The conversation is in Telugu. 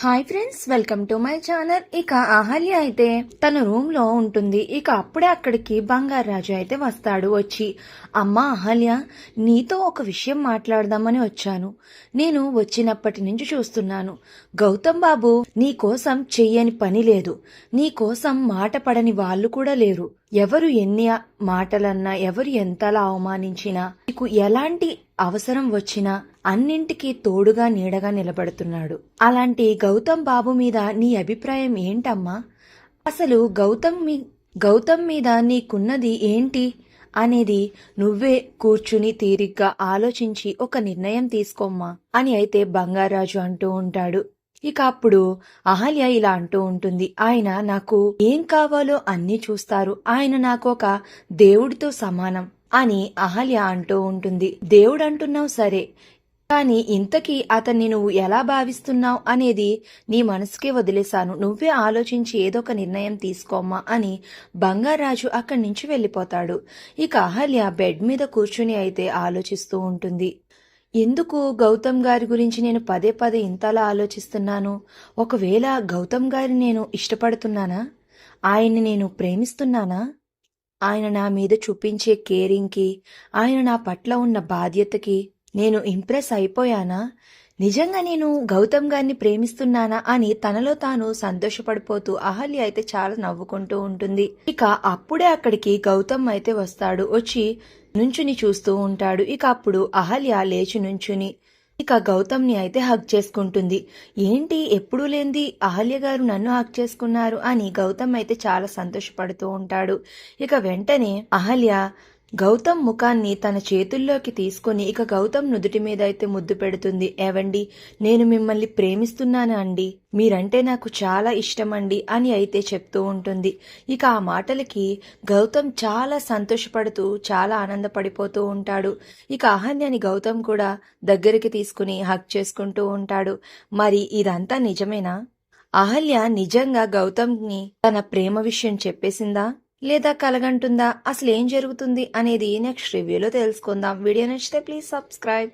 Hi friends, welcome to my channel. ఇక అహల్య అయితే తన రూమ్ లో ఉంటుంది. ఇక అప్పుడే అక్కడికి బంగారాజు అయితే వస్తాడు. వచ్చి, అమ్మా అహల్య, నీతో ఒక విషయం మాట్లాడదామని వచ్చాను. నేను వచ్చినప్పటి నుంచి చూస్తున్నాను, గౌతమ్ బాబు నీ కోసం చెయ్యని పని లేదు, నీ కోసం మాట పడని వాళ్ళు కూడా లేరు. ఎవరు ఎన్ని మాటలన్నా, ఎవరు ఎంతలా అవమానించినా, నీకు ఎలాంటి అవసరం వచ్చినా అన్నింటికీ తోడుగా నీడగా నిలబడుతున్నాడు. అలాంటి గౌతమ్ బాబు మీద నీ అభిప్రాయం ఏంటమ్మా? అసలు గౌతమ్ మీద నీకున్నది ఏంటి అనేది నువ్వే కూర్చుని తీరిగ్గా ఆలోచించి ఒక నిర్ణయం తీసుకోమ్మా అని అయితే బంగారాజు అంటూ ఉంటాడు. ఇక అప్పుడు అహల్య ఇలా అంటూ ఉంటుంది, ఆయన నాకు ఏం కావాలో అన్నీ చూస్తారు, ఆయన నాకు ఒక దేవుడితో సమానం అని అహల్య అంటూ ఉంటుంది. దేవుడు అంటున్నావు సరే, కానీ ఇంతకీ అతన్ని నువ్వు ఎలా భావిస్తున్నావు అనేది నీ మనసుకే వదిలేశాను, నువ్వే ఆలోచించి ఏదో ఒక నిర్ణయం తీసుకోమ్మా అని బంగారాజు అక్కడి నుంచి వెళ్ళిపోతాడు. ఇక అహల్య బెడ్ మీద కూర్చుని అయితే ఆలోచిస్తూ ఉంటుంది. ఎందుకు గౌతమ్ గారి గురించి నేను పదే పదే ఇంతలా ఆలోచిస్తున్నాను? ఒకవేళ గౌతమ్ గారిని నేను ఇష్టపడుతున్నానా? ఆయన్ని నేను ప్రేమిస్తున్నానా? ఆయన నా మీద చూపించే కేరింగ్కి, ఆయన నా పట్ల ఉన్న బాధ్యతకి నేను ఇంప్రెస్ అయిపోయానా? నిజంగా నేను గౌతమ్ గారిని ప్రేమిస్తున్నానా అని తనలో తాను సంతోషపడిపోతూ అహల్య అయితే చాలా నవ్వుకుంటూ ఉంటుంది. ఇక అప్పుడే అక్కడికి గౌతమ్ అయితే వస్తాడు. వచ్చి నుంచుని చూస్తూ ఉంటాడు. ఇక అప్పుడు అహల్య లేచి నుంచుని ఇక గౌతమ్ని అయితే హగ్ చేసుకుంటుంది. ఏంటి ఎప్పుడూ లేంది అహల్య గారు నన్ను హగ్ చేసుకున్నారు అని గౌతమ్ అయితే చాలా సంతోషపడుతూ ఉంటాడు. ఇక వెంటనే అహల్య గౌతమ్ ముఖాన్ని తన చేతుల్లోకి తీసుకుని ఇక గౌతమ్ నుదుటి మీద అయితే ముద్దు పెడుతుంది. ఏవండి, నేను మిమ్మల్ని ప్రేమిస్తున్నాను అండి, మీరంటే నాకు చాలా ఇష్టమండి అని అయితే చెప్తూ ఉంటుంది. ఇక ఆ మాటలకి గౌతమ్ చాలా సంతోషపడుతూ చాలా ఆనందపడిపోతూ ఉంటాడు. ఇక అహల్యని గౌతమ్ కూడా దగ్గరికి తీసుకుని హగ్ చేసుకుంటూ ఉంటాడు. మరి ఇదంతా నిజమేనా? అహల్య నిజంగా గౌతమ్ని తన ప్రేమ విషయం చెప్పేసిందా, లేదా కలగంటుందా? అసలు ఏం జరుగుతుంది అనేది నెక్స్ట్ రివ్యూలో తెలుసుకుందాం. వీడియో నచ్చితే ప్లీజ్ సబ్స్క్రైబ్.